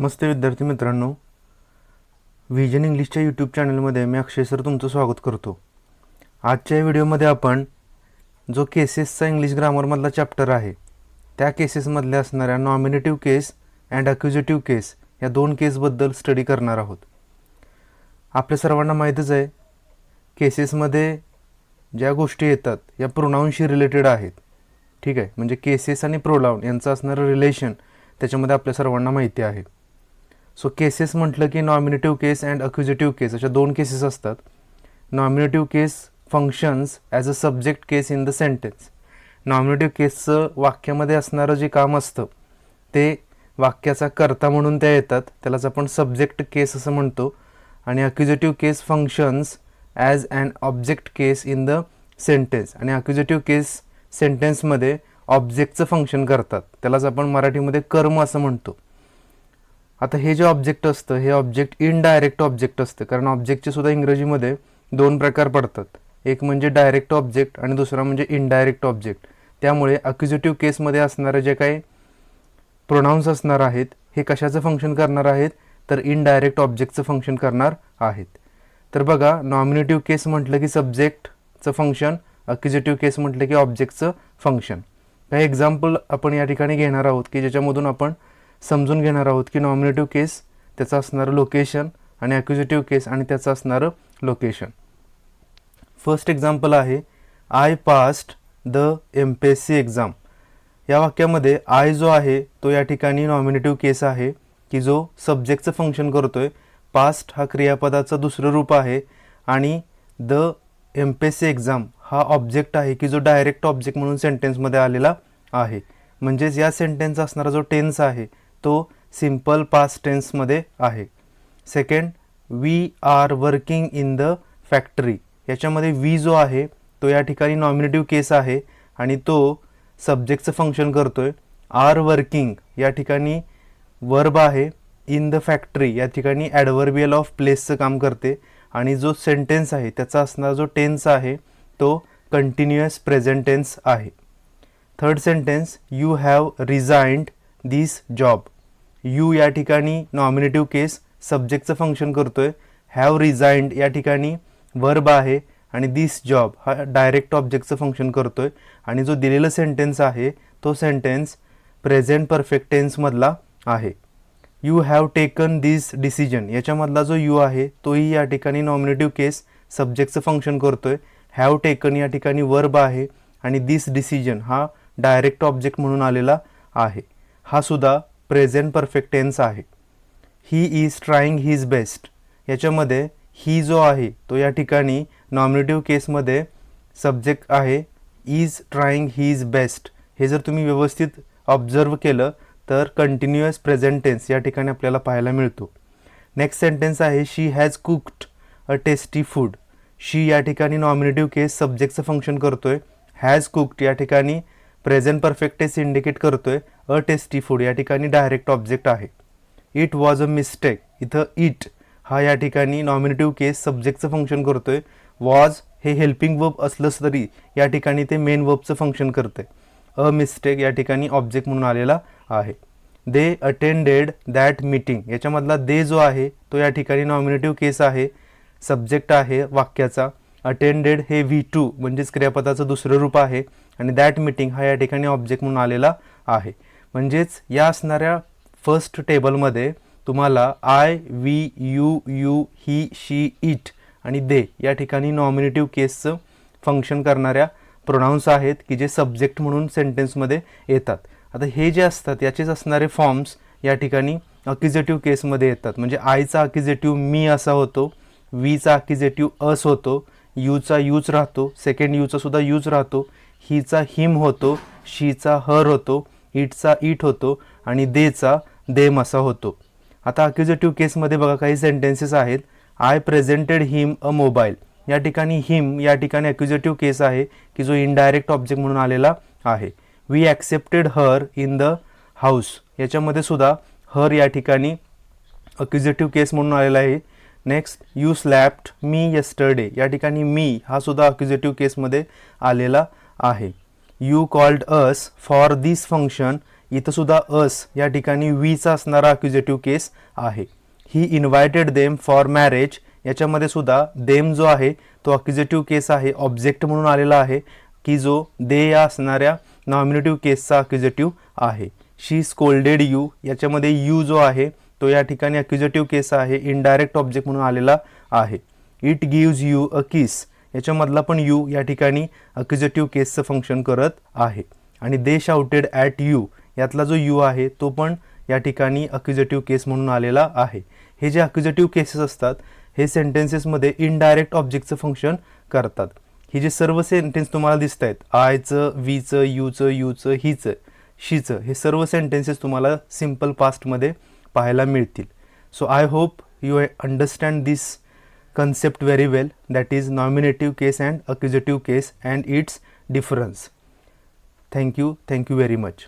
नमस्ते विद्यार्थी मित्रांनो, vision इंग्लिशच्या YouTube चॅनलमध्ये मी अक्षय सर तुमचं स्वागत करतो. आजच्या व्हिडिओमध्ये आपण जो केसेसचा इंग्लिश ग्रामरमधला चॅप्टर आहे त्या केसेसमधल्या असणाऱ्या नॉमिनेटिव्ह केस अँड अक्युजेटिव्ह केस या दोन केसबद्दल स्टडी करणार आहोत. आपल्या सर्वांना माहीतच आहे केसेसमध्ये ज्या गोष्टी येतात या प्रोनाऊनशी रिलेटेड आहेत. ठीक आहे, म्हणजे केसेस आणि प्रोनाऊन यांचं असणारं रिलेशन त्याच्यामध्ये आपल्या सर्वांना माहिती आहे. सो केसेस म्हटलं की नॉमिनेटिव्ह केस अँड अक्युजेटिव्ह केस अशा दोन केसेस असतात. Nominative case functions as a subject case in the sentence. Nominative केसचं वाक्यामध्ये असणारं जे काम असतं ते वाक्याचा कर्ता म्हणून त्या येतात, त्यालाच आपण सब्जेक्ट केस असं म्हणतो. आणि accusative case functions as an object case in the sentence. आणि अक्युजेटिव्ह केस सेंटेन्समध्ये ऑब्जेक्टचं फंक्शन करतात, त्यालाच आपण मराठीमध्ये कर्म असं म्हणतो. आता हे जे ऑब्जेक्ट असतं हे ऑब्जेक्ट इनडायरेक्ट ऑब्जेक्ट असतं, कारण ऑब्जेक्टचे सुद्धा इंग्रजीमध्ये दोन प्रकार पडतात. एक म्हणजे डायरेक्ट ऑब्जेक्ट आणि दुसरा म्हणजे इनडायरेक्ट ऑब्जेक्ट. त्यामुळे अक्युजेटिव्ह केसमध्ये असणारे जे काही प्रोनाउन्स असणार आहेत हे कशाचं फंक्शन करणार आहेत, तर इनडायरेक्ट ऑब्जेक्टचं फंक्शन करणार आहेत. तर बघा, नॉमिनेटिव्ह केस म्हटलं की सब्जेक्टचं फंक्शन, अक्युजेटिव्ह केस म्हटलं की ऑब्जेक्टचं फंक्शन. काही एक्झाम्पल आपण या ठिकाणी घेणार आहोत की ज्याच्यामधून आपण समजून घेणार आहोत की नॉमिनेटिव्ह केस त्याचं असणारं लोकेशन आणि अक्युजेटिव्ह केस आणि त्याचं असणारं लोकेशन. फर्स्ट एक्झाम्पल आहे I passed the MPSC exam. या वाक्यामध्ये आय जो आहे तो या ठिकाणी नॉमिनेटिव्ह केस आहे की जो सब्जेक्टचं फंक्शन करतोय. पास्ट हा क्रियापदाचं दुसरं रूप आहे आणि द MPSC एक्झाम हा ऑब्जेक्ट आहे की जो डायरेक्ट ऑब्जेक्ट म्हणून सेंटेन्समध्ये आलेला आहे. म्हणजेच या सेंटेन्स असणारा जो टेन्स आहे तो सिम्पल पास्ट टेन्समध्ये आहे. Second, we are working in the factory. याच्यामध्ये वी जो आहे तो या ठिकाणी नॉमिनेटिव्ह केस आहे आणि तो सब्जेक्टचं फंक्शन करतोय. आर वर्किंग या ठिकाणी वर्ब आहे. इन द फॅक्टरी या ठिकाणी ॲडव्हर्बियल ऑफ प्लेसचं काम करते आणि जो सेंटेन्स आहे त्याचा असणारा जो टेन्स आहे तो कंटिन्युअस प्रेझेंट टेन्स आहे. Third sentence, you have resigned this job. You या ठिकाणी नॉमिनेटिव्ह केस सब्जेक्टचं फंक्शन करतोय. हॅव रिझाइंड या ठिकाणी वर्ब आहे आणि दिस जॉब हा डायरेक्ट ऑब्जेक्टचं फंक्शन करतोय आणि जो दिलेला सेंटेन्स आहे तो सेंटेन्स प्रेझेंट परफेक्ट टेन्समधला आहे. You have taken this decision याच्यामधला जो यू आहे तोही या ठिकाणी नॉमिनेटिव्ह केस सब्जेक्टचं फंक्शन करतोय. हॅव टेकन या ठिकाणी वर्ब आहे आणि दिस डिसिजन हा डायरेक्ट ऑब्जेक्ट म्हणून आलेला आहे. हा सुद्धा प्रेझेंट परफेक्ट टेन्स आहे. He is trying his best. याच्यामध्ये ही जो आहे तो या ठिकाणी नॉमिनेटिव्ह केसमध्ये सब्जेक्ट आहे. इज ट्राईंग हिज बेस्ट हे जर तुम्ही व्यवस्थित ऑब्झर्व केलं तर कंटिन्युअस प्रेझेंट टेन्स या ठिकाणी आपल्याला पाहायला मिळतो. नेक्स्ट सेंटेन्स आहे she has cooked a tasty food. She या ठिकाणी नॉमिनेटिव्ह केस सब्जेक्टचं फंक्शन करतोय. हॅज कुक्ड या ठिकाणी प्रेझेंट परफेक्ट टेन्स इंडिकेट करतोय. अ टेस्टी फूड या ठिकाणी डायरेक्ट ऑब्जेक्ट आहे. It was a mistake. इथं इट हा या ठिकाणी नॉमिनेटिव्ह केस सब्जेक्टचं फंक्शन करतोय. वॉज हे हेल्पिंग वर्ब असलंच तरी या ठिकाणी ते मेन वर्बचं फंक्शन करतंय. अ मिस्टेक या ठिकाणी ऑब्जेक्ट म्हणून आलेला आहे. They attended that meeting. याच्यामधला दे जो आहे तो या ठिकाणी नॉमिनेटिव्ह केस आहे, सब्जेक्ट आहे वाक्याचा. अटेंडेड हे V2 म्हणजेच क्रियापदाचं दुसरं रूप आहे आणि दॅट मीटिंग हा या ठिकाणी ऑब्जेक्ट म्हणून आलेला आहे. म्हणजेच या असणाऱ्या फर्स्ट टेबलमध्ये तुम्हाला I, we, you, he, she, it आणि दे या ठिकाणी नॉमिनेटिव्ह केसचं फंक्शन करणाऱ्या प्रोनाउन्स आहेत की जे सब्जेक्ट म्हणून सेंटेन्समध्ये येतात. आता हे जे असतात याचेच असणारे फॉर्म्स या ठिकाणी अक्युजेटिव्ह केसमध्ये येतात. म्हणजे आयचा अक्युजेटिव्ह मी असा होतो, वीचा अक्युजेटिव्ह अस होतो, यूचा यूच राहतो, सेकंड यूचा सुद्धा यूच राहतो, हीचा हिम होतो, शीचा हर होतो, इटचा इट होतो आणि देचा देम असा होतो. आता अक्युजेटिव्ह केसमध्ये बघा काही सेंटेन्सेस आहेत. I presented him a mobile. या ठिकाणी हिम या ठिकाणी अक्युजेटिव्ह केस आहे की जो इनडायरेक्ट ऑब्जेक्ट म्हणून आलेला आहे. We accepted her in the house. याच्यामध्ये सुद्धा हर या ठिकाणी अक्युजेटिव्ह केस म्हणून आलेला आहे. Next, you slapped me yesterday. या ठिकाणी मी हा सुद्धा अक्युजेटिव्ह केसमध्ये आलेला आहे. You called us for this function इथं सुद्धा अस या ठिकाणी वीचा असणारा अक्युजेटिव्ह केस आहे. ही इन्व्हायटेड देम फॉर मॅरेज, याच्यामध्ये सुद्धा देम जो आहे तो अक्युजेटिव्ह केस आहे, ऑब्जेक्ट म्हणून आलेला आहे की जो दे या असणाऱ्या नॉमिनेटिव्ह केसचा अक्युजेटिव्ह आहे. शी स्कोल्डेड यू, याच्यामध्ये यू जो आहे तो या ठिकाणी अक्युजेटिव्ह केस आहे, इनडायरेक्ट ऑब्जेक्ट म्हणून आलेला आहे. इट गिव्ज यू अ किस, याच्यामधला पण यू या ठिकाणी अक्युजेटिव्ह केसचं फंक्शन करत आहे. आणि दे शाउटेड ॲट यू, यातला जो यू आहे तो पण या ठिकाणी अक्युजेटिव्ह केस म्हणून आलेला आहे. हे जे अक्युजेटिव्ह केसेस असतात हे सेंटेन्सेसमध्ये इनडायरेक्ट ऑब्जेक्टचं फंक्शन करतात. ही जे सर्व सेंटेन्स तुम्हाला दिसत आहेत, आयचं, वीचं, यूचं, यूचं, हीचं, शीचं, हे सर्व सेंटेन्सेस तुम्हाला सिम्पल पास्टमध्ये पाहायला मिळतील. So I hope you understand this concept very well, that is nominative case and accusative case and its difference. Thank you very much.